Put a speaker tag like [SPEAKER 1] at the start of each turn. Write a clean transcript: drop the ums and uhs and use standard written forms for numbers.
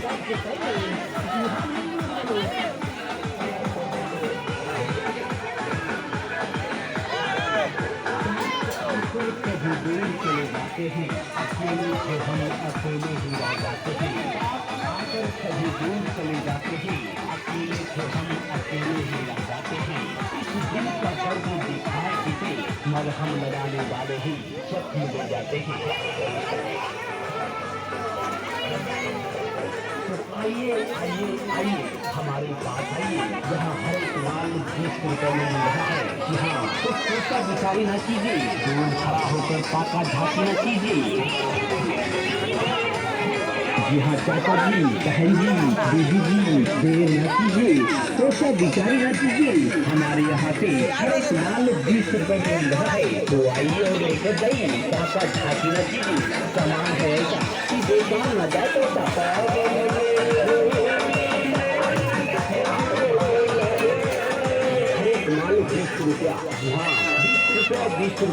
[SPEAKER 1] कभी दूर चले जाते हैं, अकेले तो हम अकेले ही रह जाते हैं। आकर कभी दूर चले जाते हैं, अकेले तो हम अकेले ही रह जाते हैं। इस दिल का दर्द दिखाए किसे, मरहम लगाने वाले ही जख्म दे जाते हैं। तो आइए आइए आइए हमारे पास आइए, यहाँ हर एक माल 20 रुपए में मिल रहा है। यहाँ कुछ सोचा बिचारी न कीजिए, दूर खड़ा होकर पाका झांकी न कीजिए। जी हाँ चाचा जी, बहन जी, दीदी जी, देर न कीजिए, सोचा बिचारी न कीजिए। हमारे यहाँ पे हर एक माल 20 रुपए में मिल रहा है। तो आइए और लेकर जाइए, पाका झांकी न कीजिए। सामान है ऐसा कि बेदाम न जाए तो माल 20 रुपया। हाँ 20 रुपया 20 रुपया।